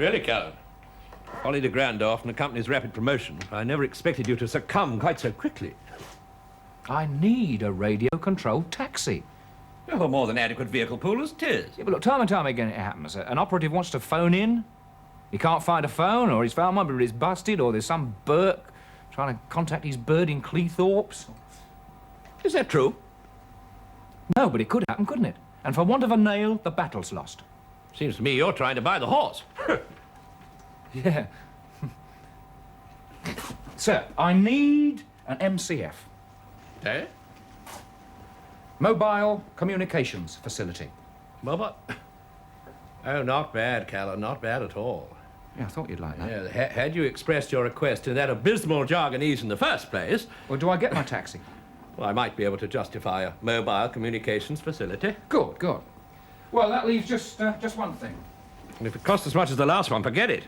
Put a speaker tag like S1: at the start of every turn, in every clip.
S1: Really, Callan? Ollie de Grandorf and the company's rapid promotion. I never expected you to succumb quite so quickly.
S2: I need a radio-controlled taxi.
S1: You have a more than adequate vehicle pool as it is.
S2: Yeah, but look, time and time again it happens. An operative wants to phone in. He can't find a phone, or he's found one, but it's busted, or there's some Burke trying to contact his bird in Cleethorpes.
S1: Is that true?
S2: No, but it could happen, couldn't it? And for want of a nail, the battle's lost.
S1: Seems to me you're trying to buy the horse.
S2: Yeah. Sir, I need an MCF.
S1: Eh?
S2: Mobile Communications Facility.
S1: Mobile? Oh, not bad, Callan. Not bad at all.
S2: Yeah, I thought you'd like that.
S1: Yeah, had you expressed your request in that abysmal jargonese in the first place...
S2: Well, do I get my taxi?
S1: Well, I might be able to justify a mobile communications facility.
S2: Good, good. Well, that leaves just one thing.
S1: And if it costs as much as the last one, forget it.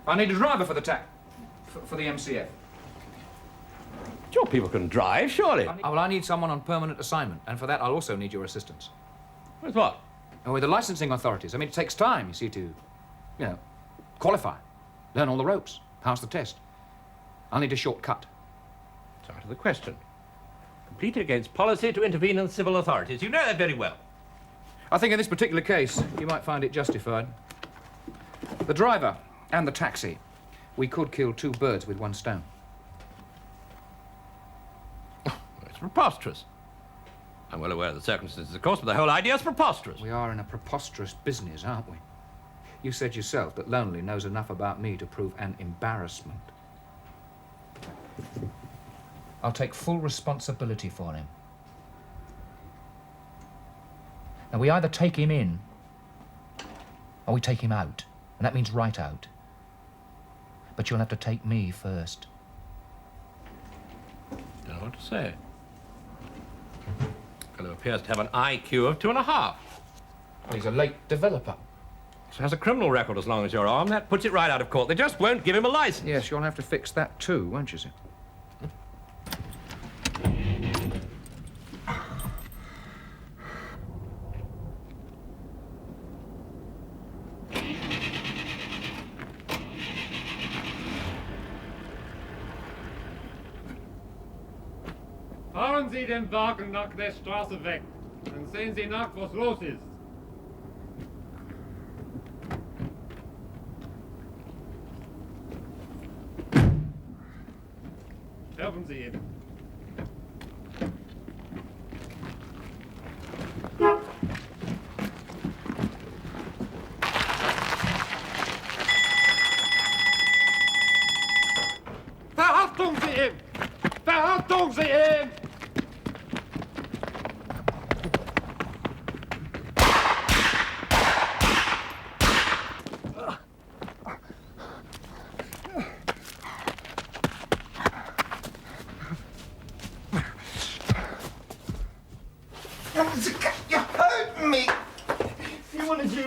S2: I need a driver for the for the MCF.
S1: Sure, people can drive, surely.
S2: I need someone on permanent assignment, and for that I'll also need your assistance.
S1: With what?
S2: Oh, with the licensing authorities. I mean, it takes time, you see, to, you know, qualify, learn all the ropes, pass the test. I'll need a shortcut.
S1: It's out of the question. Completely against policy to intervene in civil authorities. You know that very well.
S2: I think in this particular case, you might find it justified. The driver and the taxi, we could kill two birds with one stone.
S1: It's preposterous. I'm well aware of the circumstances, of course, but the whole idea is preposterous.
S2: We are in a preposterous business, aren't we? You said yourself that Lonely knows enough about me to prove an embarrassment. I'll take full responsibility for him. Now, we either take him in, or we take him out. And that means right out. But you'll have to take me first.
S1: Don't know what to say. Fellow appears to have an IQ of 2.5.
S2: Well, he's a late developer.
S1: So has a criminal record as long as you're armed. That puts it right out of court. They just won't give him a license.
S2: Yes, you'll have to fix that too, won't you, sir?
S3: Fahren Sie den Wagen nach der Straße weg. Dann sehen Sie nach, was los ist. Helfen Sie ihm. Verhaftung Sie ihn! Verhaftung Sie ihn!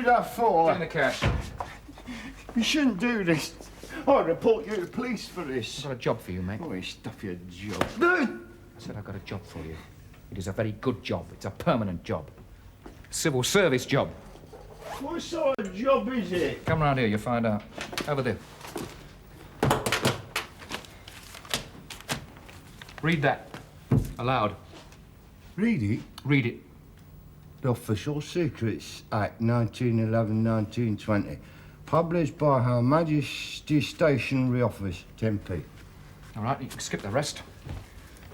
S4: that for?
S2: Give me the cash.
S4: You shouldn't do this. I'll report you to the police for this.
S2: I've got a job for you, mate.
S4: Oh, you stuff your job.
S2: I said I've got a job for you. It is a very good job. It's a permanent job. Civil service job.
S4: What sort of job is it?
S2: Come round here, you'll find out. Over there. Read that. Aloud.
S4: Read it.
S2: Read it.
S4: The Official Secrets Act 1911-1920. Published by Her Majesty's Stationery Office, Tempe.
S2: All right, you can skip the rest.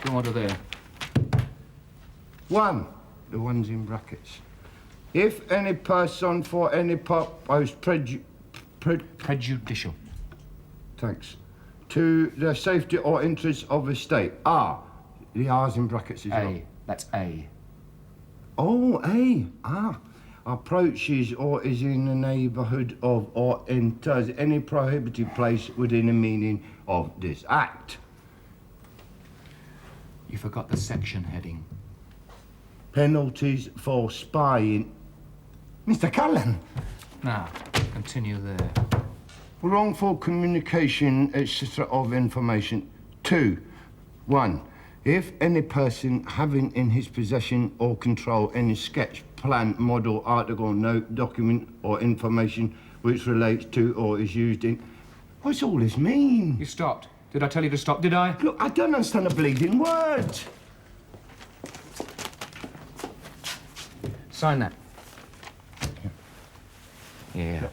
S2: Go on to there.
S4: 1. The one's in brackets. If any person for any purpose
S2: Prejudicial.
S4: Thanks. To the safety or interest of the state. R. The R's in brackets as well.
S2: A. That's A.
S4: Oh, A. Ah. Approaches or is in the neighbourhood of or enters any prohibited place within the meaning of this act.
S2: You forgot the section heading.
S4: Penalties for spying. Mr. Callan.
S2: Now, continue there.
S4: Wrongful communication, etc. of information. 2. 1. If any person having in his possession or control any sketch, plan, model, article, note, document or information which relates to or is used in... What's all this mean?
S2: You stopped. Did I tell you to stop, did I?
S4: Look, I don't understand a bleeding word.
S2: Sign that. Yeah.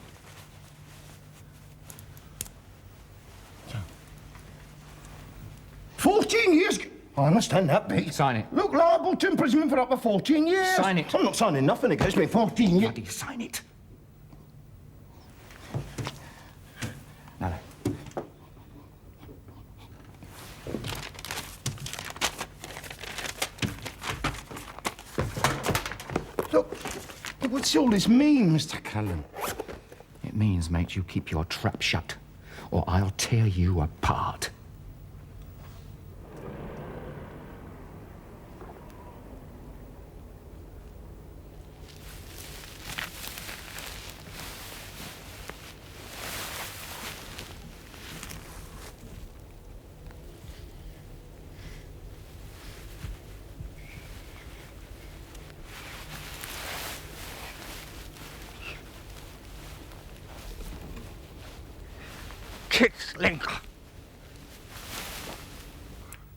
S4: 14 years? I understand that bit.
S2: Sign it.
S4: Look, liable to imprisonment for up to 14 years.
S2: Sign it.
S4: I'm not signing nothing against me. 14 years.
S2: Bloody sign it. Now then.
S4: Look, what's all this mean, Mr. Callan?
S2: It means, mate, you keep your trap shut, or I'll tear you apart.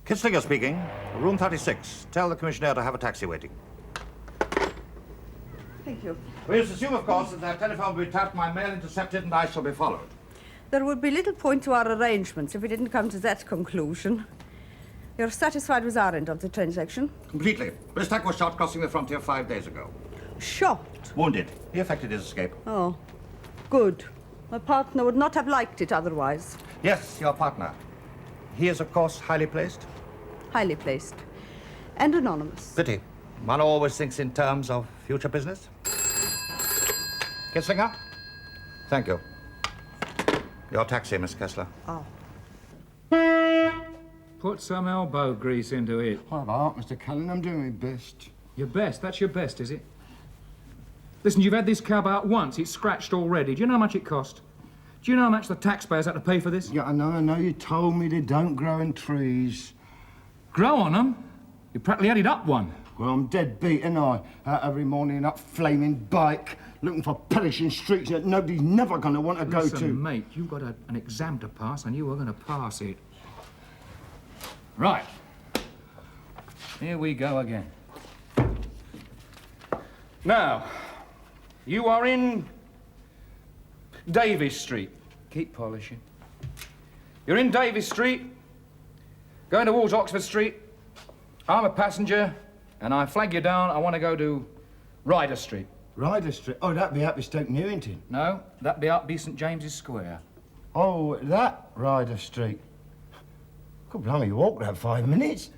S5: Kitzlinger speaking. Room 36. Tell the commissioner to have a taxi waiting.
S6: Thank you.
S5: We assume, of course, that their telephone will be tapped, my mail intercepted, and I shall be followed.
S6: There would be little point to our arrangements if we didn't come to that conclusion. You're satisfied with our end of the transaction?
S5: Completely. Bristak was shot crossing the frontier 5 days ago.
S6: Shot?
S5: Wounded. He effected his escape.
S6: Oh, good. My partner would not have liked it otherwise.
S5: Yes, your partner. He is, of course, highly placed.
S6: Highly placed. And anonymous.
S5: Pity. One always thinks in terms of future business. Kitzlinger? Thank you. Your taxi, Miss Kessler.
S6: Oh.
S2: Put some elbow grease into it.
S4: Have heart, Mr. Callan. I'm doing my best.
S2: Your best? That's your best, is it? Listen, you've had this cab out once. It's scratched already. Do you know how much it cost? Do you know how much the taxpayers had to pay for this?
S4: Yeah, I know. You told me they don't grow in trees.
S2: Grow on them? You practically had it up one.
S4: Well, I'm dead beat, ain't I? Out every morning, up flaming bike, looking for perishing streets that nobody's never going to want to go to.
S2: Listen, mate, you've got an exam to pass, and you were going to pass it. Right. Here we go again. Now, you are in Davies Street. Keep polishing. You're in Davies Street, going towards Oxford Street. I'm a passenger, and I flag you down. I want to go to Ryder Street.
S4: Ryder Street? Oh, that'd be Happy Stoke Newington.
S2: No, that'd be up be St James's Square.
S4: Oh, that Ryder Street. God blimey, you walked that 5 minutes.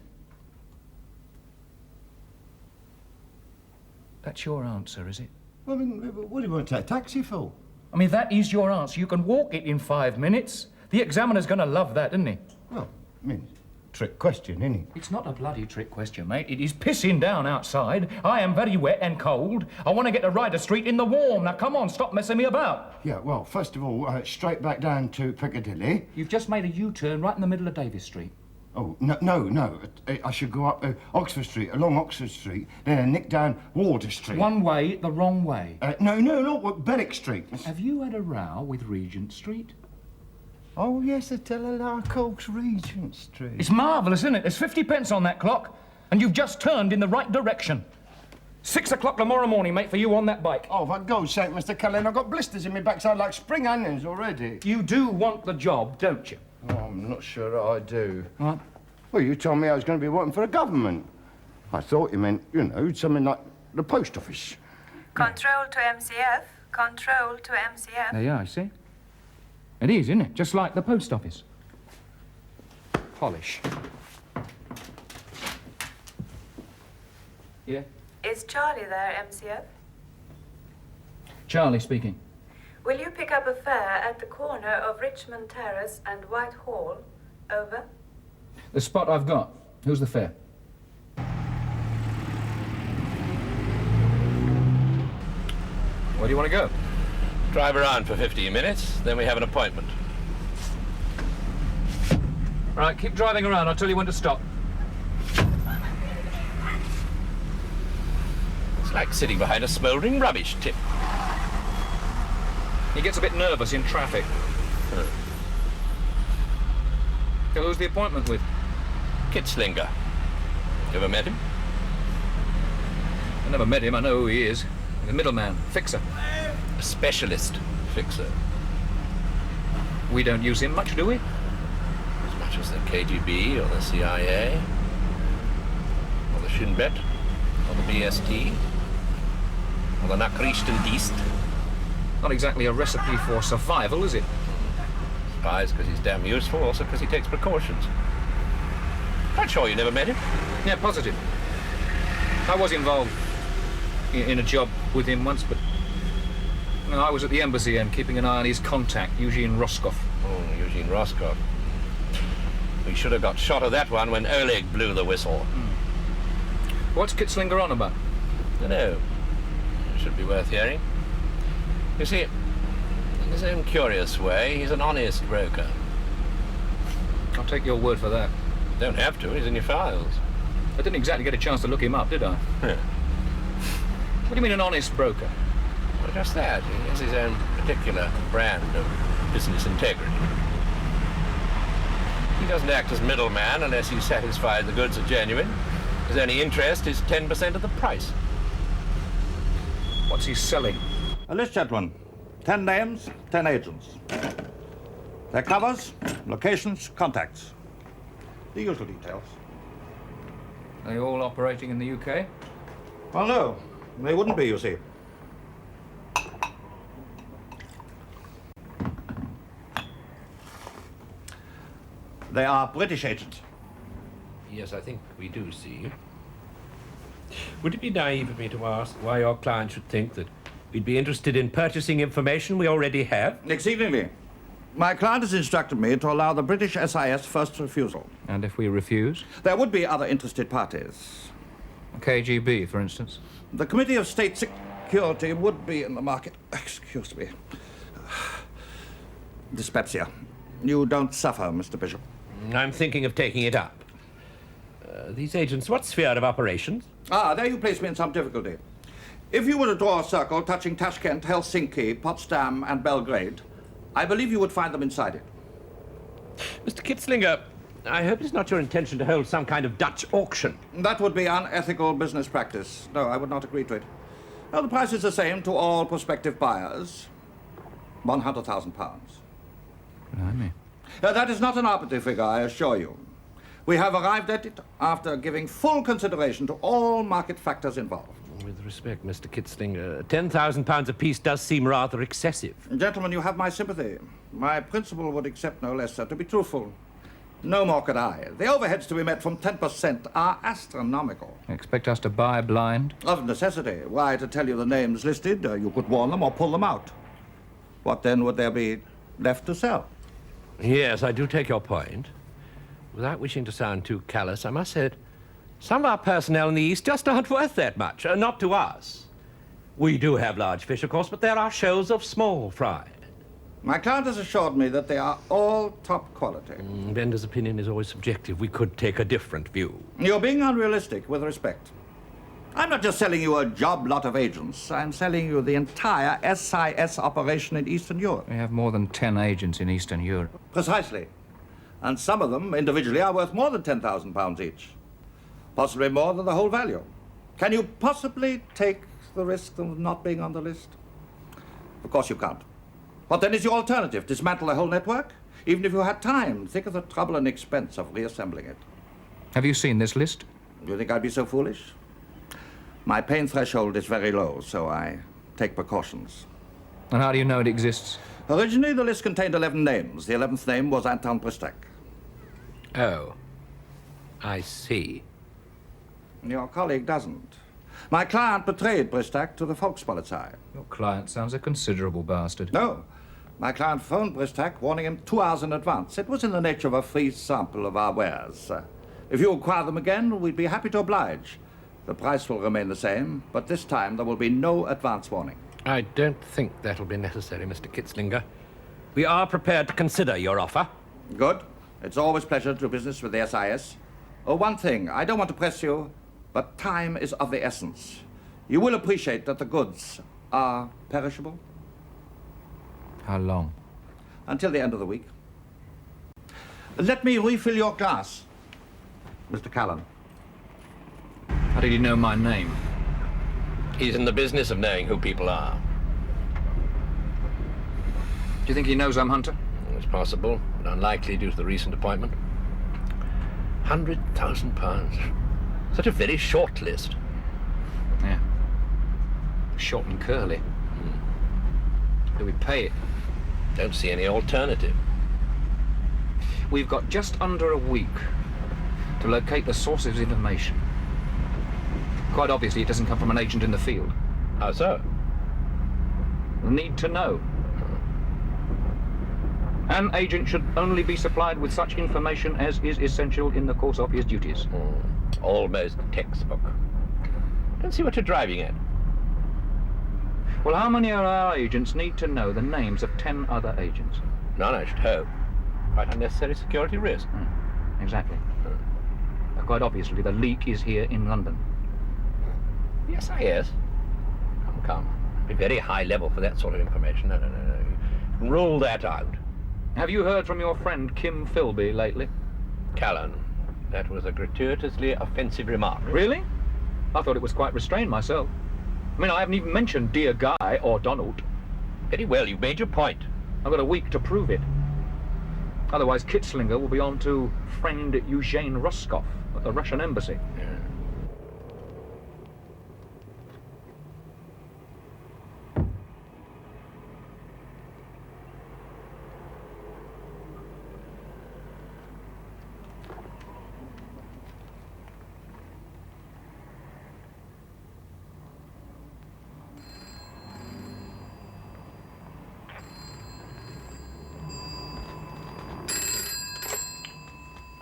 S2: That's your answer, is it?
S4: I mean, what do you want to take a taxi for?
S2: I mean, that is your answer. You can walk it in 5 minutes. The examiner's going to love that, isn't he?
S4: Well, I mean, trick question, isn't it?
S2: It's not a bloody trick question, mate. It is pissing down outside. I am very wet and cold. I want to get to Ryder Street in the warm. Now, come on, stop messing me about.
S4: Yeah, well, first of all, straight back down to Piccadilly.
S2: You've just made a U-turn right in the middle of Davis Street.
S4: Oh, no. I should go up Oxford Street, along Oxford Street, then nick down Wardour Street.
S2: One way, the wrong way.
S4: No, Berwick Street.
S2: Have you had a row with Regent Street?
S4: Oh, yes, I tell a like Oaks Regent Street.
S2: It's marvellous, isn't it? There's 50 pence on that clock, and you've just turned in the right direction. 6 o'clock tomorrow morning, mate, for you on that bike.
S4: Oh, for God's sake, Mr. Callan, I've got blisters in my backside like spring onions already.
S2: You do want the job, don't you?
S4: Oh, I'm not sure I do.
S2: What?
S4: Well, you told me I was going to be working for the government. I thought you meant, something like the post office.
S7: Control to MCF. Control to MCF.
S2: There you are, see? It is, isn't it? Just like the post office. Polish. Yeah?
S7: Is Charlie there, MCF?
S2: Charlie speaking.
S7: Will you pick up a fare at the corner of Richmond Terrace and Whitehall? Over.
S2: The spot I've got. Who's the fare? Where do you want to go?
S1: Drive around for 15 minutes, then we have an appointment.
S2: Right, keep driving around. I'll tell you when to stop.
S1: It's like sitting behind a smouldering rubbish tip.
S2: He gets a bit nervous in traffic. So who's the appointment with?
S1: Kitzlinger. You ever met him?
S2: I never met him. I know who he is. He's a middleman, fixer.
S1: A specialist fixer.
S2: We don't use him much, do we?
S1: As much as the KGB or the CIA, or the Shin Bet, or the BST, or the Nachrichtendienst.
S2: Not exactly a recipe for survival, is it?
S1: Spies because he's damn useful, also because he takes precautions. Quite sure you never met him?
S2: Yeah, positive. I was involved in a job with him once, but I was at the embassy and keeping an eye on his contact, Eugene Roscoff.
S1: Oh, Eugene Roscoff. We should have got shot of that one when Oleg blew the whistle.
S2: What's Kitzlinger on about?
S1: Dunno. It should be worth hearing. You see, in his own curious way, he's an honest broker.
S2: I'll take your word for that.
S1: Don't have to, he's in your files.
S2: I didn't exactly get a chance to look him up, did I?
S1: Yeah.
S2: What do you mean an honest broker?
S1: Well, just that. He has his own particular brand of business integrity. He doesn't act as middleman unless he's satisfied the goods are genuine. His only interest is 10% of the price.
S2: What's he selling?
S5: A list, gentlemen. 10 names, 10 agents. Their covers, locations, contacts. The usual details.
S2: Are they all operating in the UK?
S5: Well, no. They wouldn't be, you see. They are British agents.
S1: Yes, I think we do see. Would it be naive of me to ask why your client should think that we'd be interested in purchasing information we already have?
S5: Exceedingly. My client has instructed me to allow the British SIS first refusal.
S2: And if we refuse?
S5: There would be other interested parties.
S2: KGB, for instance.
S5: The Committee of State Security would be in the market. Excuse me. Dyspepsia. You don't suffer, Mr. Bishop.
S1: I'm thinking of taking it up. These agents, what sphere of operations?
S5: Ah, there you place me in some difficulty. If you were to draw a circle touching Tashkent, Helsinki, Potsdam, and Belgrade, I believe you would find them inside it.
S1: Mr. Kitzlinger, I hope it's not your intention to hold some kind of Dutch auction.
S5: That would be unethical business practice. No, I would not agree to it. Now, the price is the same to all prospective buyers. £100,000.
S2: Blimey.
S5: That is not an arbitrary figure, I assure you. We have arrived at it after giving full consideration to all market factors involved.
S1: With respect, Mr. Kitzlinger, £10,000 apiece does seem rather excessive.
S5: Gentlemen, you have my sympathy. My principal would accept no less, sir. To be truthful, no more could I. The overheads to be met from 10% are astronomical.
S2: Expect us to buy blind?
S5: Of necessity. Why, to tell you the names listed, you could warn them or pull them out. What then would there be left to sell?
S1: Yes, I do take your point. Without wishing to sound too callous, I must say that some of our personnel in the East just aren't worth that much. Not to us. We do have large fish, of course, but there are shoals of small fry.
S5: My client has assured me that they are all top quality.
S1: Bender's opinion is always subjective. We could take a different view.
S5: You're being unrealistic, with respect. I'm not just selling you a job lot of agents. I'm selling you the entire SIS operation in Eastern Europe.
S2: We have more than 10 agents in Eastern Europe.
S5: Precisely. And some of them, individually, are worth more than £10,000 each. Possibly more than the whole value. Can you possibly take the risk of not being on the list? Of course you can't. What then is your alternative? Dismantle the whole network? Even if you had time, think of the trouble and expense of reassembling it.
S2: Have you seen this list?
S5: Do you think I'd be so foolish? My pain threshold is very low, so I take precautions.
S2: And how do you know it exists?
S5: Originally, the list contained 11 names. The 11th name was Anton Pristek.
S1: Oh, I see.
S5: Your colleague doesn't. My client betrayed Pristek to the Volkspolizei.
S2: Your client sounds a considerable bastard.
S5: No. My client phoned Pristek, warning him 2 hours in advance. It was in the nature of a free sample of our wares. If you acquire them again, we'd be happy to oblige. The price will remain the same, but this time there will be no advance warning.
S1: I don't think that'll be necessary, Mr. Kitzlinger. We are prepared to consider your offer.
S5: Good. It's always a pleasure to do business with the SIS. Oh, one thing. I don't want to press you, but time is of the essence. You will appreciate that the goods are perishable.
S2: How long?
S5: Until the end of the week. Let me refill your glass, Mr. Callan.
S2: How did you know my name?
S1: He's in the business of knowing who people are.
S2: Do you think he knows I'm Hunter?
S1: It's possible, but unlikely due to the recent appointment. £100,000. Such a very short list.
S2: Yeah. Short and curly. Do we pay it?
S1: Don't see any alternative.
S2: We've got just under a week to locate the source of his information. Quite obviously, it doesn't come from an agent in the field.
S1: How so?
S2: Need to know. An agent should only be supplied with such information as is essential in the course of his duties.
S1: Almost textbook. Don't see what you're driving at.
S2: Well, how many of our agents need to know the names of 10 other agents?
S1: None, I should hope. Quite unnecessary security risk.
S2: Exactly. Quite obviously, the leak is here in London.
S1: The SIS? Come. Be very high level for that sort of information. No. Rule that out.
S2: Have you heard from your friend Kim Philby lately?
S1: Callan, that was a gratuitously offensive remark.
S2: Really? I thought it was quite restrained myself. I mean, I haven't even mentioned Dear Guy or Donald.
S1: Very well, you've made your point.
S2: I've got a week to prove it. Otherwise, Kitzlinger will be on to friend Eugene Roskov at the Russian embassy.
S1: Yeah.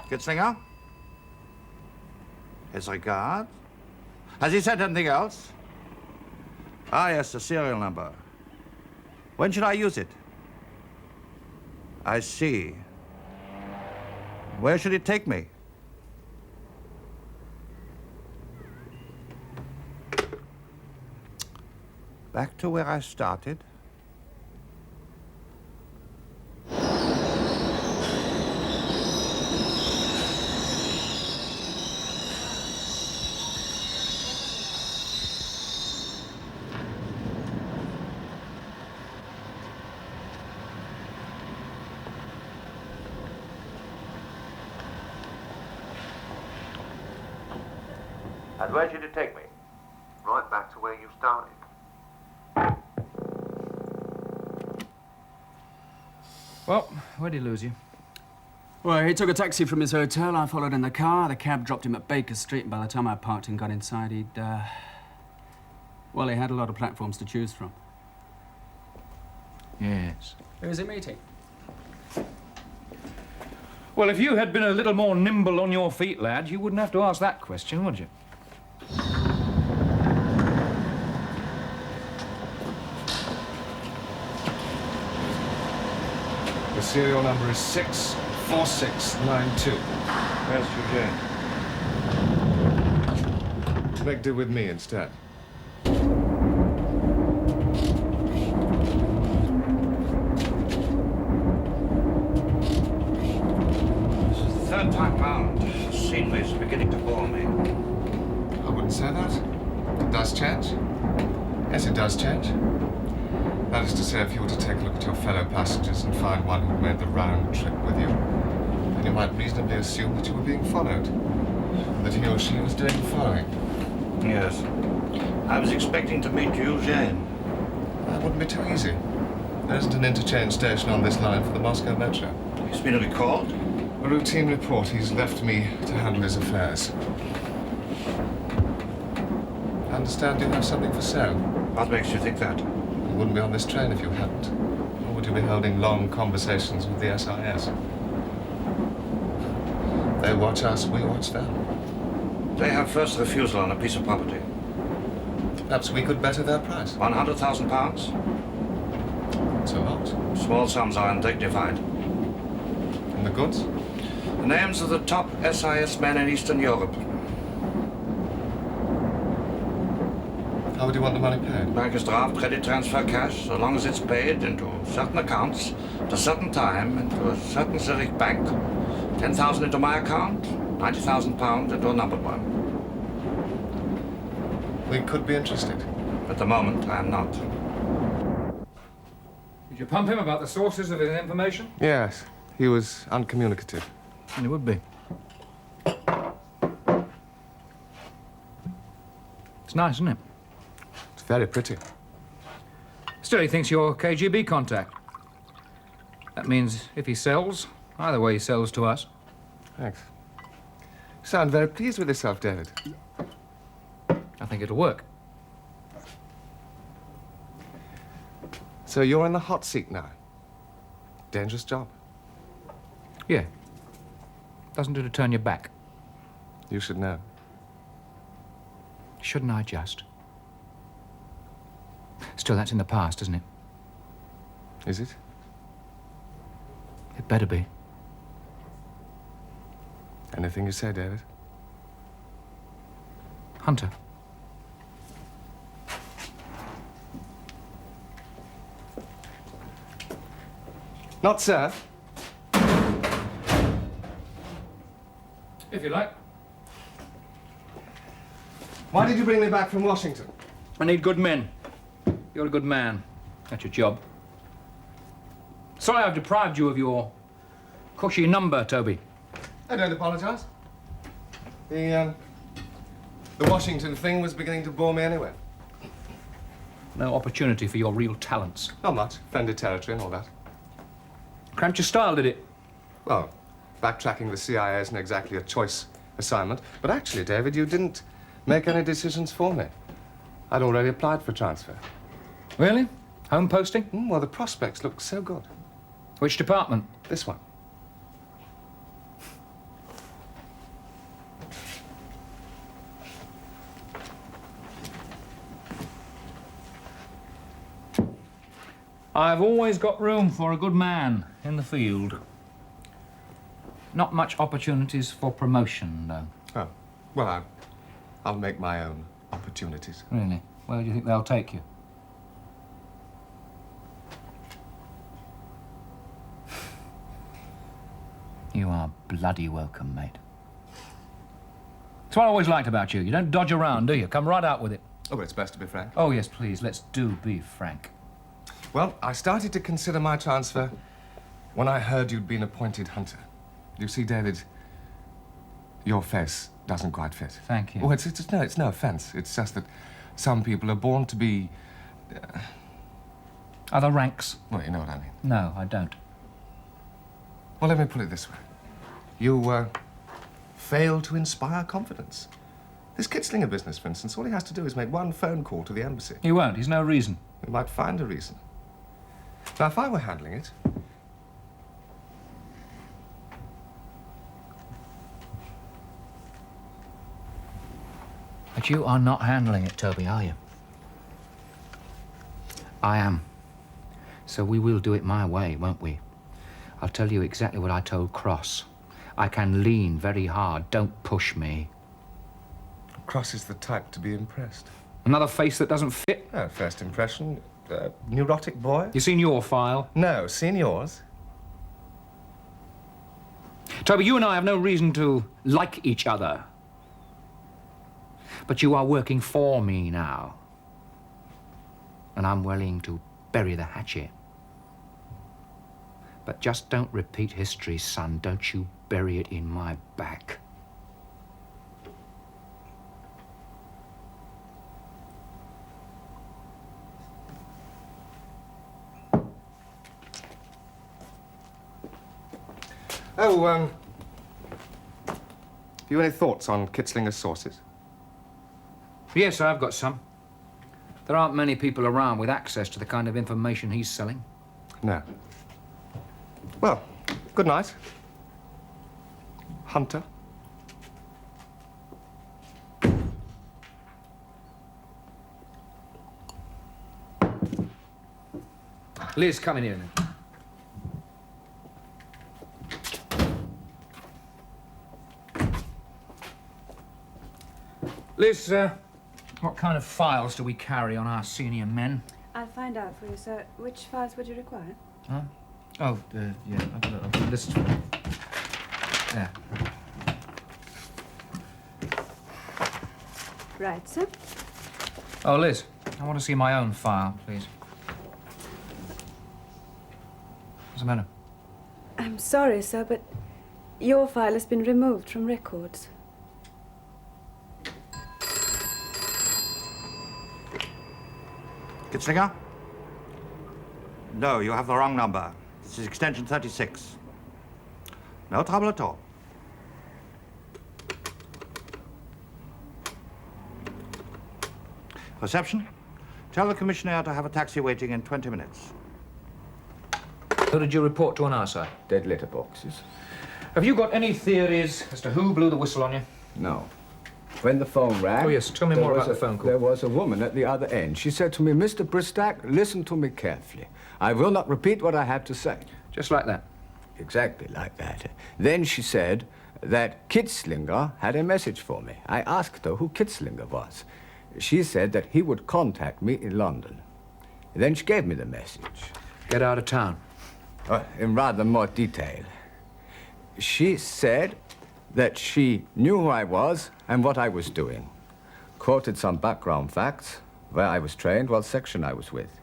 S5: Kitzlinger? His regard? Has he said anything else? Ah, yes, the serial number. When should I use it? I see. Where should it take me? Back to where I started. And where should it take me?
S8: Right back to where you started.
S2: Well, where'd he lose you?
S9: Well, he took a taxi from his hotel. I followed in the car. The cab dropped him at Baker Street, and by the time I parked and got inside, well, he had a lot of platforms to choose from.
S2: Yes.
S9: Who was he meeting?
S2: Well, if you had been a little more nimble on your feet, lad, you wouldn't have to ask that question, would you?
S10: The serial number is 64692.
S5: Where's Eugene?
S10: Make do with me instead.
S5: This is the third time round. The scenery is beginning to bore me.
S10: I wouldn't say that. It does change. Yes, it does change. That is to say, if you were to take a look at your fellow passengers and find one who made the round trip with you, then you might reasonably assume that you were being followed. That he or she was doing the following.
S5: Yes. I was expecting to meet Eugene.
S10: That wouldn't be too easy. There isn't an interchange station on this line for the Moscow Metro.
S5: He's been recalled?
S10: A routine report. He's left me to handle his affairs. I understand you have something for sale.
S5: What makes you think that?
S10: You wouldn't be on this train if you hadn't. Nor would you be holding long conversations with the SIS. They watch us, we watch them.
S5: They have first refusal on a piece of property.
S10: Perhaps we could better their price.
S5: £100,000.
S10: It's a lot.
S5: Small sums are undignified.
S10: And the goods?
S5: The names of the top SIS men in Eastern Europe.
S10: How would you want the money paid?
S5: Bankers draft, credit transfer, cash, so long as it's paid into certain accounts, at a certain time, into a certain Zurich bank. 10,000 into my account, £90,000 into a numbered one.
S10: We could be interested.
S5: At the moment, I am not.
S2: Did you pump him about the sources of his information?
S10: Yes. He was uncommunicative.
S2: And he would be. It's nice, isn't it?
S10: It's very pretty.
S2: Still, he thinks you're KGB contact. That means if he sells, either way he sells to us.
S10: Thanks. You sound very pleased with yourself, David.
S2: I think it'll work.
S10: So you're in the hot seat now. Dangerous job.
S2: Yeah. Doesn't do to turn your back.
S10: You should know.
S2: Shouldn't I just? Still, that's in the past, isn't it?
S10: Is it?
S2: It better be.
S10: Anything you say, David.
S2: Hunter.
S10: Not sir.
S2: If you like.
S10: Why did you bring me back from Washington?
S2: I need good men. You're a good man. That's your job. Sorry I've deprived you of your cushy number, Toby.
S10: I don't apologize. The Washington thing was beginning to bore me anyway.
S2: No opportunity for your real talents.
S10: Not much. Friendly territory and all that.
S2: Cramped your style, did it?
S10: Well, backtracking the CIA isn't exactly a choice assignment. But actually, David, you didn't make any decisions for me. I'd already applied for transfer.
S2: Really? Home posting?
S10: Well, the prospects looked so good.
S2: Which department?
S10: This one.
S2: I've always got room for a good man in the field. Not much opportunities for promotion, though.
S10: Oh, well, I'll make my own opportunities.
S2: Really? Where do you think they'll take you? You are bloody welcome, mate. That's what I always liked about you. You don't dodge around, do you? Come right out with it.
S10: Oh, but it's best to be frank.
S2: Oh, yes, please. Let's be frank.
S10: Well, I started to consider my transfer when I heard you'd been appointed hunter. You see, David, your face doesn't quite fit.
S2: Thank you.
S10: Oh, it's no offense. It's just that some people are born to be...
S2: Other ranks?
S10: Well, you know what I mean.
S2: No, I don't.
S10: Well, let me put it this way. You, fail to inspire confidence. This Kitzlinger business, for instance, all he has to do is make one phone call to the embassy.
S2: He won't. He's no reason.
S10: We might find a reason. Now, if I were handling it,
S2: But you are not handling it, Toby, are you? I am. So we will do it my way, won't we? I'll tell you exactly what I told Cross. I can lean very hard. Don't push me.
S10: Cross is the type to be impressed.
S2: Another face that doesn't fit?
S10: Oh, first impression, neurotic boy.
S2: You seen your file?
S10: No, seen yours.
S2: Toby, you and I have no reason to like each other. But you are working for me now. And I'm willing to bury the hatchet. But just don't repeat history, son. Don't you bury it in my back.
S10: Oh, have you any thoughts on Kitzlinger's sources?
S2: Yes, I've got some. There aren't many people around with access to the kind of information he's selling.
S10: No. Well, good night. Hunter.
S2: Liz, come in here now. Liz, what kind of files do we carry on our senior men?
S7: I'll find out for you, sir. Which files would you require?
S2: Huh? Oh, yeah, I've got a list. Yeah.
S7: Right, sir.
S2: Oh, Liz, I want to see my own file, please. What's the matter?
S7: I'm sorry, sir, but your file has been removed from records.
S5: Kitzlinger? No, you have the wrong number. This is extension 36. No trouble at all. Reception? Tell the commissioner to have a taxi waiting in 20 minutes.
S2: Who did you report to on our side?
S4: Dead letter boxes.
S2: Have you got any theories as to who blew the whistle on you?
S4: No. When the phone rang...
S2: Oh, yes, tell me more about the phone call.
S4: There was a woman at the other end. She said to me, Mr. Bristack, listen to me carefully. I will not repeat what I have to say.
S2: Just like that?
S4: Exactly like that. Then she said that Kitzlinger had a message for me. I asked her who Kitzlinger was. She said that he would contact me in London. Then she gave me the message.
S2: Get out of town.
S4: In rather more detail. She said that she knew who I was and what I was doing. Quoted some background facts, where I was trained, what section I was with.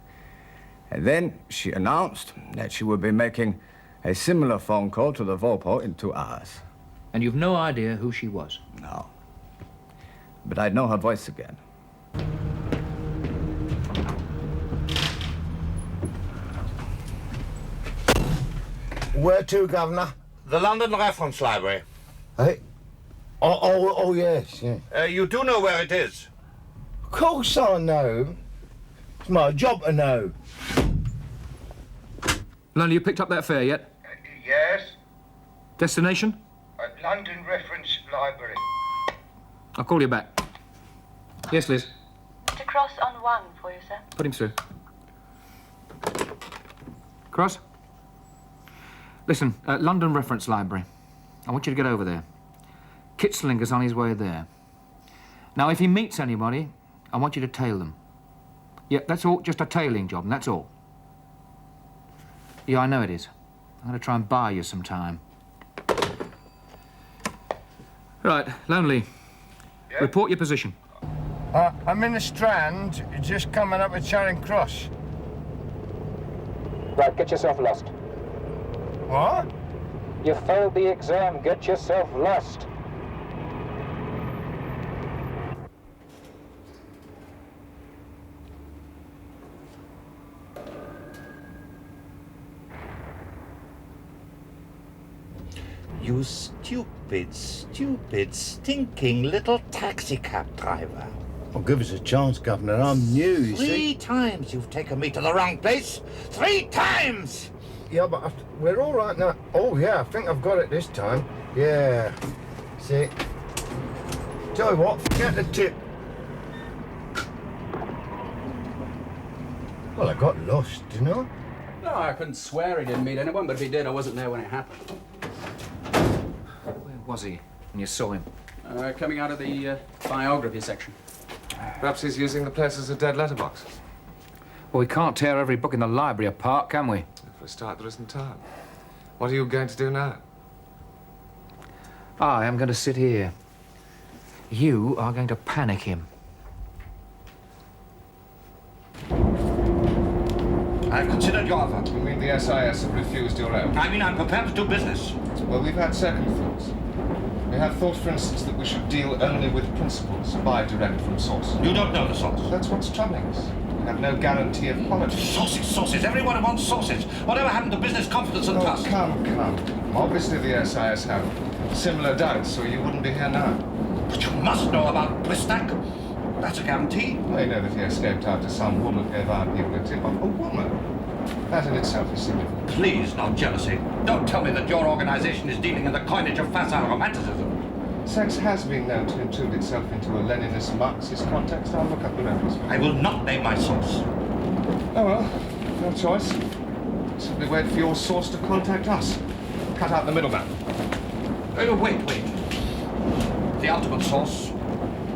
S4: And then she announced that she would be making a similar phone call to the Vopo in 2 hours.
S2: And you've no idea who she was?
S4: No. But I'd know her voice again.
S11: Where to, Governor?
S5: The London Reference Library.
S11: Hey? Oh, yes, yeah.
S5: You do know where it is?
S11: Of course I know. It's my job to know.
S2: London, you picked up that fare yet?
S11: Yes.
S2: Destination?
S11: London Reference Library.
S2: I'll call you back. Yes, Liz.
S7: To Cross on 1 for you, sir.
S2: Put him through. Cross? Listen, London Reference Library. I want you to get over there. Kitzlinger's on his way there. Now, if he meets anybody, I want you to tail them. Yeah, that's all. Just a tailing job, and that's all. Yeah, I know it is. I'm going to try and buy you some time. Right, Lonely.
S11: Yeah?
S2: Report your position.
S11: I'm in the Strand, just coming up at Charing Cross.
S2: Right, get yourself lost.
S11: What?
S2: You failed the exam. Get yourself lost.
S5: You stupid, stinking little taxicab driver.
S11: Well, give us a chance, Governor. I'm new, you see.
S5: 3 times you've taken me to the wrong place. 3 times!
S11: Yeah, but we're all right now. Oh, yeah, I think I've got it this time. Yeah. See? Tell you what, forget the tip.
S4: Well, I got lost, didn't I?
S9: No, I couldn't swear he didn't meet anyone, but if he did, I wasn't there when it happened.
S2: Where was he when you saw him?
S9: Coming out of the biography section.
S10: Perhaps he's using the place as a dead letterbox.
S2: Well, we can't tear every book in the library apart, can we?
S10: For a start, there isn't time. What are you going to do now?
S2: I am going to sit here. You are going to panic him.
S5: I've considered your offer.
S10: You mean the SIS have refused your own?
S5: I mean, I'm prepared to do business.
S10: Well, we've had second thoughts. We have thought, for instance, that we should deal only with principals, buy direct from source.
S5: You don't know the source.
S10: That's what's troubling us. We have no guarantee of quality.
S5: Sources. Everyone wants sources. Whatever happened to business confidence and trust?
S10: Come. Obviously, the SIS have similar doubts, or you wouldn't be here now.
S5: But you must know about Blistack. That's a guarantee.
S10: They know that he escaped after some woman gave out the tip of a woman. That in itself is significant.
S5: Please, no jealousy. Don't tell me that your organization is dealing in the coinage of facile romanticism.
S10: Sex has been known to intrude itself into a Leninist-Marxist context. I'll look up the reference.
S5: I will not name my source.
S10: Oh well, no choice. Simply wait for your source to contact us. Cut out the middleman.
S5: Wait. The ultimate source?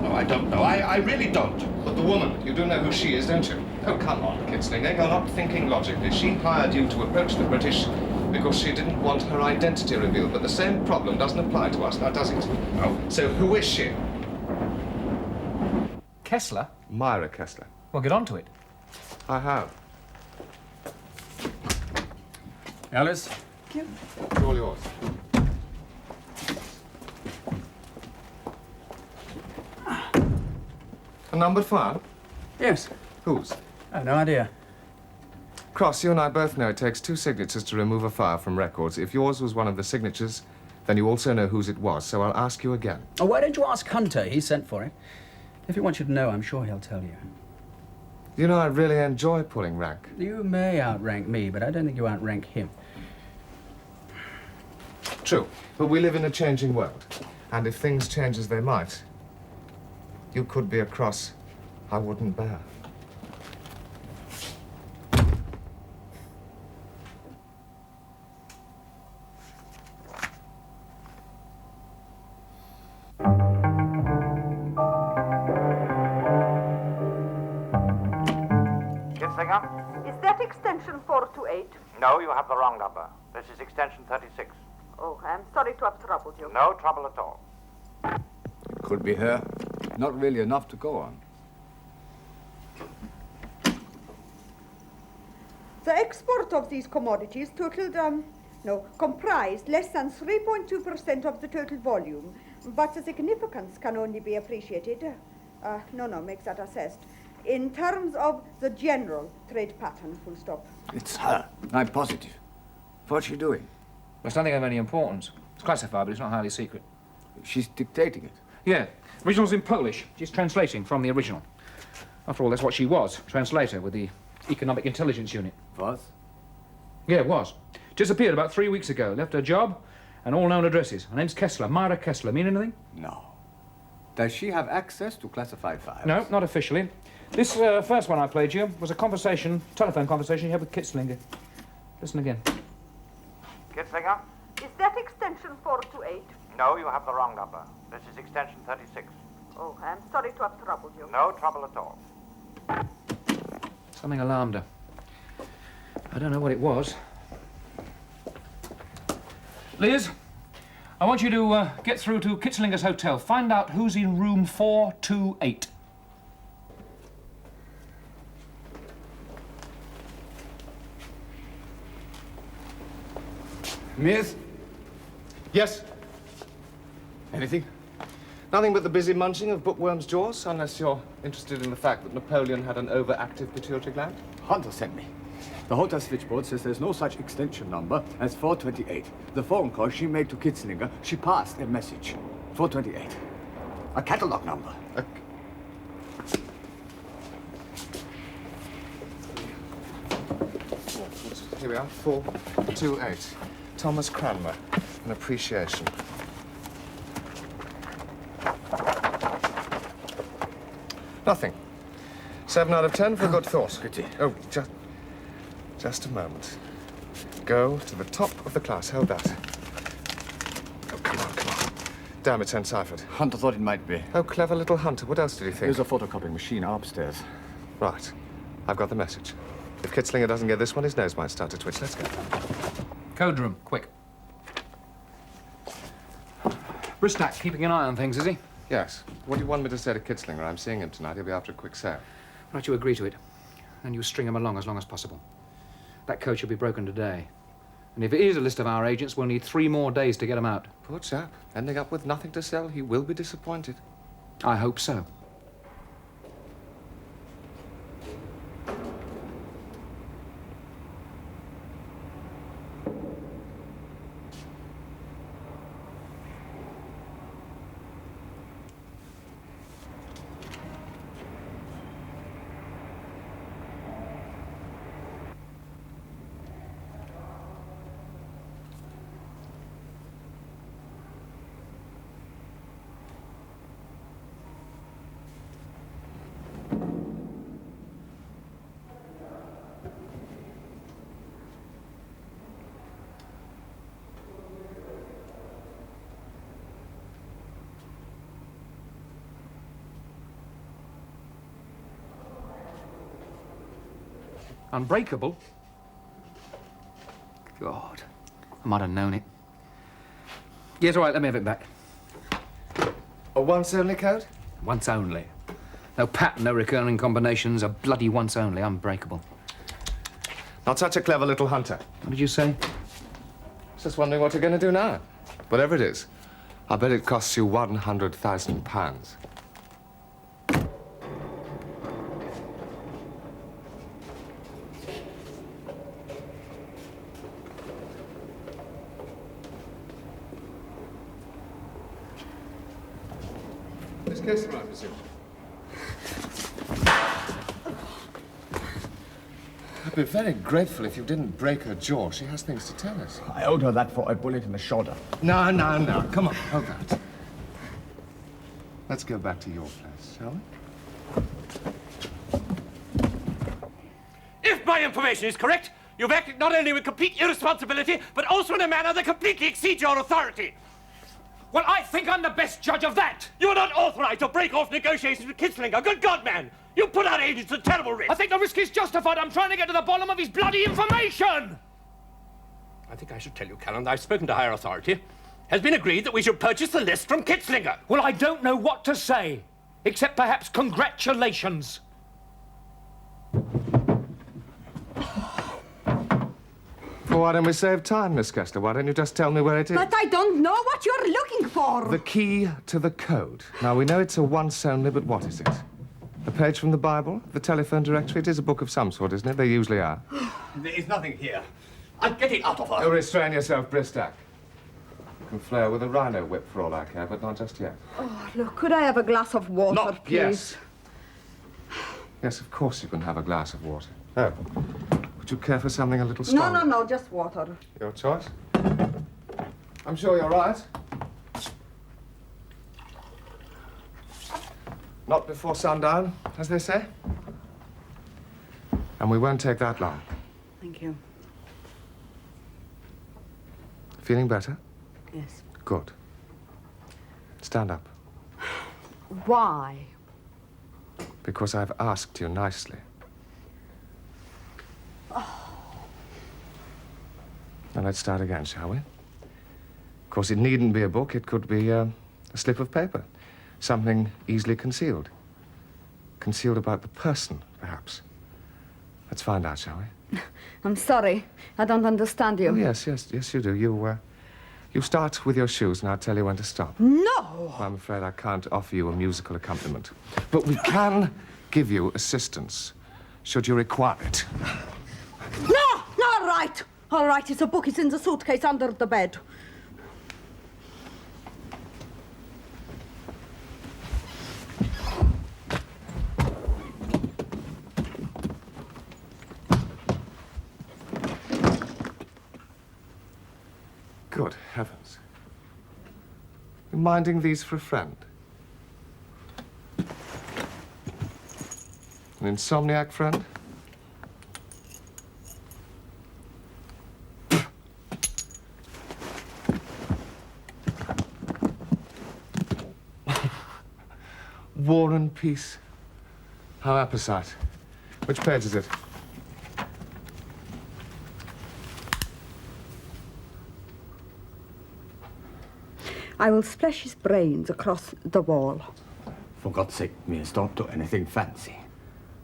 S5: No, I don't know. I really don't.
S10: But the woman, you do know who she is, don't you? Oh, come on, Kitzlinger. You're not thinking logically. She hired you to approach the British because she didn't want her identity revealed. But the same problem doesn't apply to us, now does it?
S5: No.
S10: So who is she?
S2: Kessler?
S10: Myra Kessler.
S2: Well, get on to it.
S10: I have.
S9: Alice?
S10: It's all yours. A numbered file?
S9: Yes.
S10: Whose?
S9: I have no idea.
S10: Cross, you and I both know it takes 2 signatures to remove a file from records. If yours was one of the signatures, then you also know whose it was, so I'll ask you again.
S9: Oh, why don't you ask Hunter? He sent for it. If he wants you to know, I'm sure he'll tell you.
S10: You know, I really enjoy pulling rank.
S9: You may outrank me, but I don't think you outrank him.
S10: True, but we live in a changing world. And if things change as they might, you could be a cross I wouldn't bear.
S6: Is that extension 428?
S8: No, you have the wrong number. This is extension 36.
S6: Oh, I'm sorry to have troubled you.
S8: No trouble at all.
S11: It could be her. Not really enough to go on.
S6: The export of these commodities comprised less than 3.2% of the total volume, but the significance can only be appreciated, make that assessed, in terms of the general trade pattern, full stop.
S11: It's her. I'm positive. What's she doing?
S2: It's nothing of any importance. It's classified, but it's not highly secret.
S11: She's dictating it.
S2: Yeah. Original's in Polish. She's translating from the original. After all, that's what she was. Translator with the Economic Intelligence Unit.
S11: Was?
S2: Yeah, it was. Disappeared about 3 weeks ago. Left her job and all known addresses. Her name's Kessler, Myra Kessler. Mean anything?
S11: No. Does she have access to classified files?
S2: No, not officially. This first one I played you was a telephone conversation you had with Kitzlinger. Listen again.
S8: Kitzlinger?
S6: Is that extension 428?
S8: No, you have the wrong number. This is extension 36.
S6: Oh, I'm sorry to have troubled you.
S8: No trouble at all.
S2: Something alarmed her. I don't know what it was. Liz, I want you to get through to Kitzlinger's hotel. Find out who's in room 428.
S11: Miss?
S10: Yes?
S11: Anything?
S10: Nothing but the busy munching of bookworms' jaws, unless you're interested in the fact that Napoleon had an overactive pituitary gland.
S11: Hunter sent me. The hotel switchboard says there's no such extension number as 428. The phone call she made to Kitzlinger, she passed a message. 428. A catalog number.
S10: Here we are, 428. Thomas Cranmer, an appreciation. Nothing. 7 out of 10 for a good thought.
S11: Pity.
S10: Oh, just a moment. Go to the top of the class. Hold that. Oh, come on, come on. Damn, it's unciphered.
S11: Hunter thought it might be.
S10: Oh, clever little Hunter. What else did he think?
S11: There's a photocopying machine upstairs.
S10: Right. I've got the message. If Kitzlinger doesn't get this one, his nose might start to twitch. Let's go.
S2: Code room, quick. Bristack keeping an eye on things, is he?
S10: Yes. What do you want me to say to Kitzlinger? I'm seeing him tonight. He'll be after a quick sale.
S2: Right, you agree to it. And you string him along as long as possible. That coach will be broken today. And if it is a list of our agents, we'll need 3 more days to get him out.
S10: Poor chap. Ending up with nothing to sell, he will be disappointed.
S2: I hope so. Unbreakable? God, I might have known it. Yes, all right, let me have it back.
S10: A once only code?
S2: Once only. No pattern, no recurring combinations, a bloody once only, unbreakable.
S10: Not such a clever little Hunter.
S2: What did you say?
S10: Just wondering what you're going to do now. Whatever it is, I bet it costs you £100,000. Miss Kessler, I presume. I'd be very grateful if you didn't break her jaw. She has things to tell us.
S11: I owed her that for a bullet in the shoulder.
S10: No. Come on, hold that. Let's go back to your place, shall we?
S1: If my information is correct, you've acted not only with complete irresponsibility, but also in a manner that completely exceeds your authority.
S12: Well, I think I'm the best judge of that.
S1: You're not authorized to break off negotiations with Kitzlinger. Good God, man! You put our agents at terrible risk.
S12: I think the risk is justified. I'm trying to get to the bottom of his bloody information.
S1: I think I should tell you, Callan, I've spoken to higher authority. Has been agreed that we should purchase the list from Kitzlinger.
S12: Well, I don't know what to say, except perhaps congratulations.
S10: Well, why don't we save time, Miss Kessler? Why don't you just tell me where it is?
S6: But I don't know what you're looking for.
S10: The key to the code. Now, we know it's a once only, but what is it? A page from the Bible? The telephone directory? It is a book of some sort, isn't it? They usually are.
S11: There is nothing here. I'll get it out of her.
S10: Oh, restrain yourself, Bristack. You can flare with a rhino whip for all I care, but not just yet.
S6: Oh, look, could I have a glass of water,
S10: Not
S6: please?
S10: yes. Yes, of course you can have a glass of water. Oh. Would you care for something a little stronger?
S6: No, just water.
S10: Your choice. I'm sure you're right. Not before sundown, as they say. And we won't take that long.
S6: Thank you.
S10: Feeling better?
S6: Yes.
S10: Good. Stand up.
S6: Why?
S10: Because I've asked you nicely. Now let's start again, shall we? Of course, it needn't be a book. It could be a slip of paper. Something easily concealed. Concealed about the person, perhaps. Let's find out, shall we?
S6: I'm sorry. I don't understand you.
S10: Oh, yes, you do. You start with your shoes, and I'll tell you when to stop.
S6: No!
S10: I'm afraid I can't offer you a musical accompaniment. But we can give you assistance, should you require it.
S6: No! All right. All right, it's a book. It's in the suitcase under the bed.
S10: Good heavens. You're minding these for a friend? An insomniac friend? War and Peace. How apposite. Which page is it?
S6: I will splash his brains across the wall.
S11: For God's sake, miss, don't do anything fancy.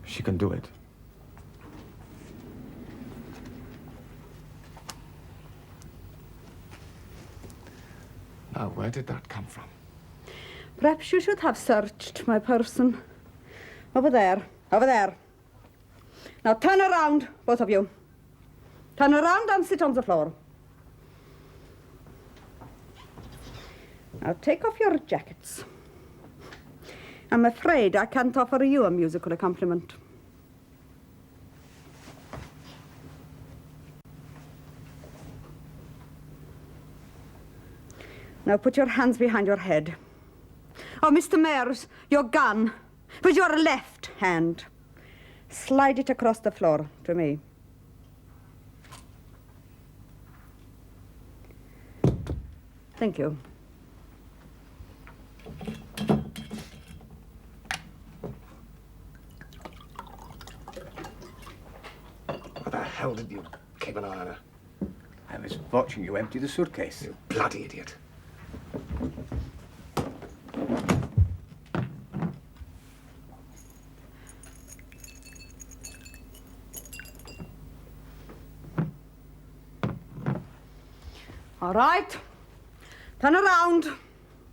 S11: She can do it.
S10: Now, where did that come from?
S6: Perhaps you should have searched my person. Over there, over there. Now turn around, both of you. Turn around and sit on the floor. Now take off your jackets. I'm afraid I can't offer you a musical accompaniment. Now put your hands behind your head. Oh, Mr. Mayers, your gun, with your left hand. Slide it across the floor to me. Thank you.
S11: What the hell did you keep an eye on her? I was watching you empty the suitcase.
S10: You bloody idiot.
S6: All right. Turn around.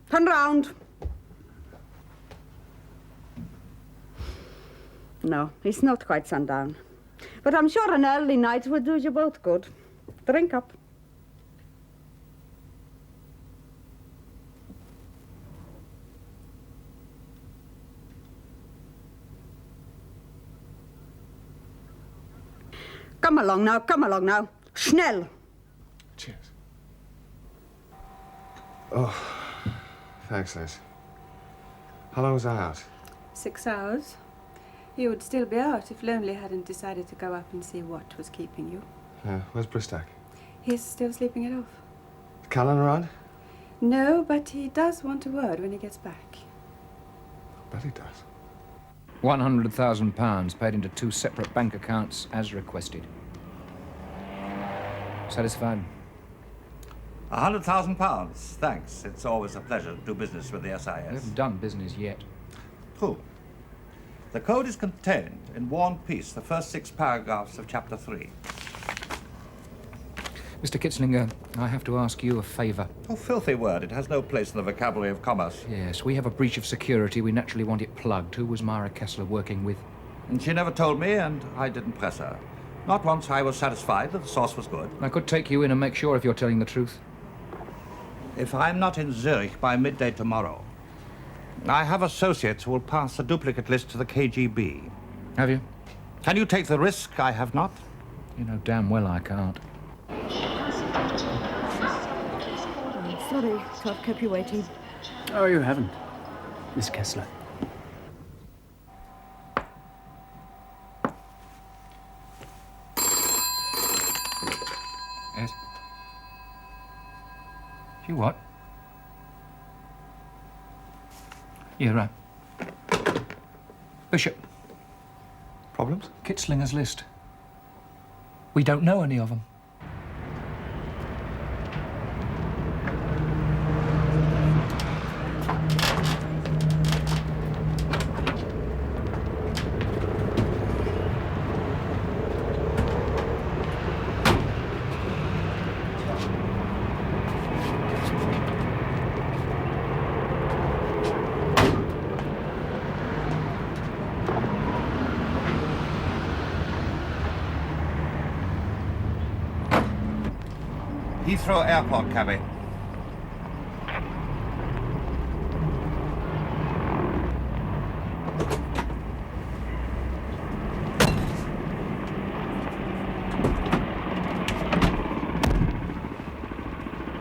S6: Turn round. No, it's not quite sundown. But I'm sure an early night would do you both good. Drink up. Come along now, come along now. Schnell.
S10: Cheers. Oh, thanks, Liz. How long was I out?
S13: 6 hours. You would still be out if Lonely hadn't decided to go up and see what was keeping you.
S10: Yeah, where's Bristack?
S13: He's still sleeping it off.
S10: Is Callan around?
S13: No, but he does want a word when he gets back.
S10: I bet he does.
S2: £100,000 paid into 2 separate bank accounts as requested. Satisfied?
S5: £100,000, thanks. It's always a pleasure to do business with the SIS.
S2: We haven't done business yet.
S5: True. The code is contained in War and Peace, the first 6 paragraphs of Chapter 3.
S2: Mr. Kitzlinger, I have to ask you a favour.
S5: Oh, filthy word. It has no place in the vocabulary of commerce.
S2: Yes, we have a breach of security. We naturally want it plugged. Who was Myra Kessler working with?
S5: And she never told me, and I didn't press her. Not once I was satisfied that the source was good.
S2: I could take you in and make sure if you're telling the truth.
S5: If I'm not in Zurich by midday tomorrow, I have associates who will pass a duplicate list to the KGB.
S2: Have you?
S5: Can you take the risk I have not?
S2: You know damn well I can't.
S6: Sorry to have kept you waiting.
S9: Oh, you haven't, Miss Kessler.
S2: Yes? You what? Yeah, right. Bishop.
S10: Problems?
S2: Kitzlinger's list. We don't know any of them.
S5: Heathrow Airport, cabby.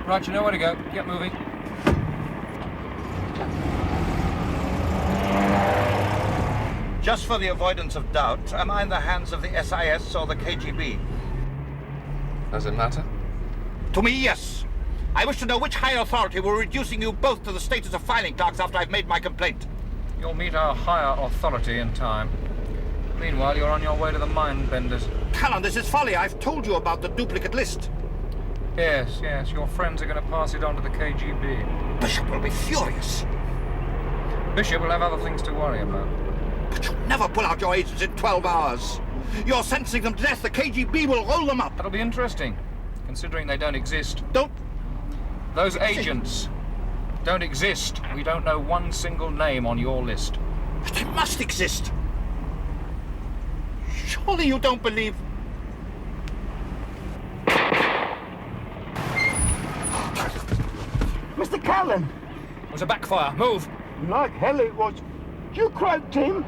S2: Right, you know where to go. Get moving.
S5: Just for the avoidance of doubt, am I in the hands of the SIS or the KGB?
S10: Does it matter?
S5: To me, yes. I wish to know which higher authority were reducing you both to the status of filing clerks after I've made my complaint.
S2: You'll meet our higher authority in time. Meanwhile, you're on your way to the Mindbenders.
S5: Callan, this is folly. I've told you about the duplicate list.
S2: Yes, yes, your friends are going to pass it on to the KGB.
S5: Bishop will be furious.
S2: Bishop will have other things to worry about.
S5: But you'll never pull out your agents in 12 hours. You're sentencing them to death. The KGB will roll them up.
S2: That'll be interesting, considering they don't exist.
S5: Don't...
S2: Those agents don't exist. We don't know one single name on your list.
S5: But they must exist. Surely you don't believe...
S4: Mr. Callan!
S2: It was a backfire. Move!
S4: Like hell it was. You croaked him.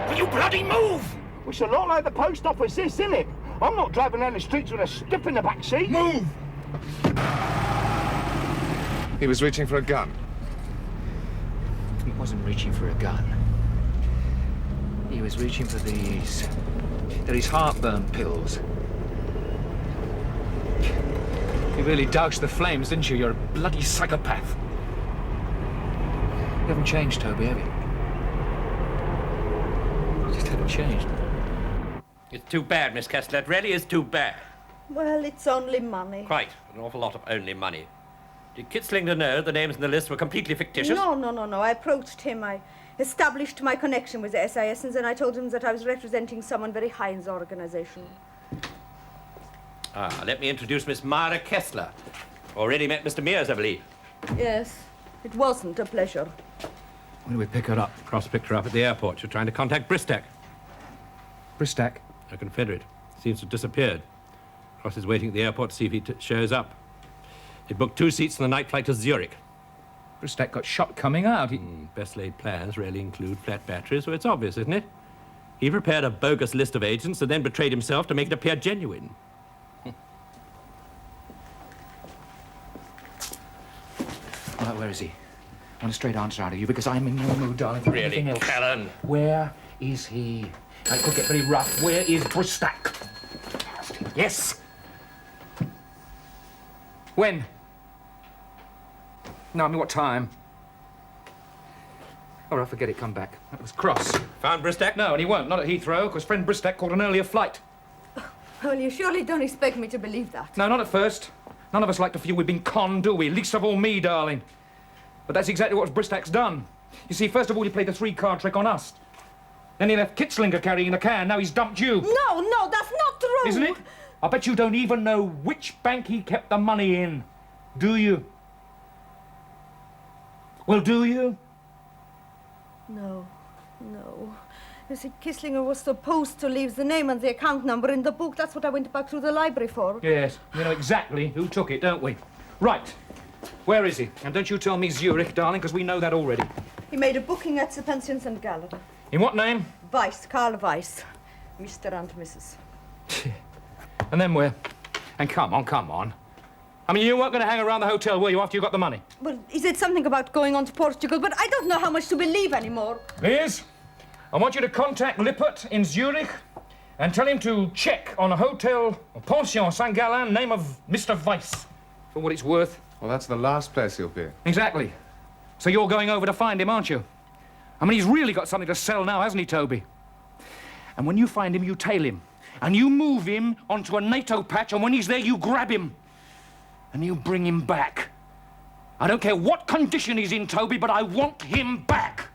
S5: Will you bloody move?
S4: It's a lot like the post office, this, isn't it? I'm not driving down the streets with a stiff in the back seat.
S5: Move!
S10: He was reaching for a gun.
S12: He wasn't reaching for a gun. He was reaching for these. They're his heartburn pills. You really doused the flames, didn't you? You're a bloody psychopath. You haven't changed, Toby, have you? You just haven't changed.
S1: It's too bad, Miss Kessler. It really is too bad.
S6: Well, it's only money.
S1: Quite. An awful lot of only money. Did Kitzlinger know the names in the list were completely fictitious?
S6: No. I approached him. I established my connection with the SIS, and then I told him that I was representing someone very high in the organization.
S1: Let me introduce Miss Mara Kessler. Already met Mr. Mears, I believe.
S6: Yes, it wasn't a pleasure.
S2: When do we pick her up?
S1: Cross picked her up at the airport. She's trying to contact Bristack.
S2: Bristack?
S1: A Confederate. Seems to have disappeared. Cross is waiting at the airport to see if he shows up. He'd booked 2 seats on the night flight to Zurich.
S2: Bristack got shot coming out.
S1: Best laid plans rarely include flat batteries, so it's obvious, isn't it? He prepared a bogus list of agents and then betrayed himself to make it appear genuine.
S12: All right, where is he? I want a straight answer out of you because I'm in no mood, darling, for
S1: Really,
S12: anything else.
S1: Callan?
S12: Where is he? It could get very rough. Where is Bristack? Yes.
S2: When? No, I mean, what time? All right, forget it. Come back. That was Cross.
S1: Found Bristack?
S2: No, and he won't. Not at Heathrow, because friend Bristack caught an earlier flight.
S6: Well, you surely don't expect me to believe that.
S2: No, not at first. None of us like to feel we've been conned, do we? Least of all me, darling. But that's exactly what Bristack's done. You see, first of all, he played the 3-card trick on us. Then he left Kitzlinger carrying the can. Now he's dumped you.
S6: No, that's not true.
S2: Isn't it? I bet you don't even know which bank he kept the money in. Do you? Well, do you?
S6: No. You see, Kitzlinger was supposed to leave the name and the account number in the book. That's what I went back through the library for.
S2: Yes, we know exactly who took it, don't we? Right. Where is he? And don't you tell me Zurich, darling, because we know that already.
S6: He made a booking at the Pension St. Gallen.
S2: In what name?
S6: Weiss, Karl Weiss. Mr. and Mrs.
S2: And then where? And come on. I mean, you weren't going to hang around the hotel, were you, after you got the money?
S6: Well, he said something about going on to Portugal, but I don't know how much to believe anymore.
S2: Liz, I want you to contact Lippert in Zurich and tell him to check on a hotel, or Pension St. Gallen, name of Mr. Weiss. For what it's worth.
S10: Well, that's the last place he'll be.
S2: Exactly. So you're going over to find him, aren't you? I mean, he's really got something to sell now, hasn't he, Toby? And when you find him, you tail him. And you move him onto a NATO patch, and when he's there, you grab him. And you bring him back. I don't care what condition he's in, Toby, but I want him back.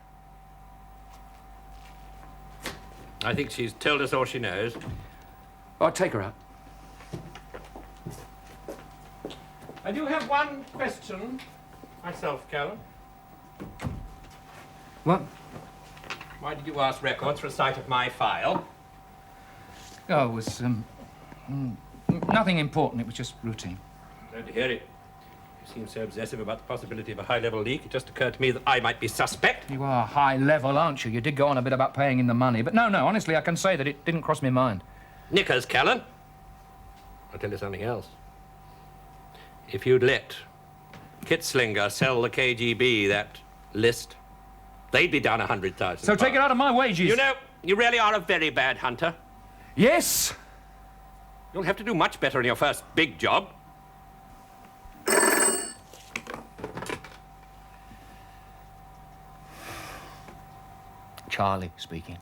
S1: I think she's told us all she knows.
S2: I'll take her out.
S1: I do have one question myself, Callan.
S2: What?
S1: Why did you ask records for a sight of my file?
S2: Oh, it was, nothing important. It was just routine.
S1: Glad to hear it. You seem so obsessive about the possibility of a high-level leak. It just occurred to me that I might be suspect.
S2: You are high level, aren't you? You did go on a bit about paying in the money. But no, honestly, I can say that it didn't cross my mind.
S1: Knickers, Callan. I'll tell you something else. If you'd let Kitzlinger sell the KGB that list, they'd be down 100,000.
S2: So take it out of my wages.
S1: You know, You really are a very bad hunter.
S2: Yes!
S1: You'll have to do much better in your first big job.
S12: Charlie speaking.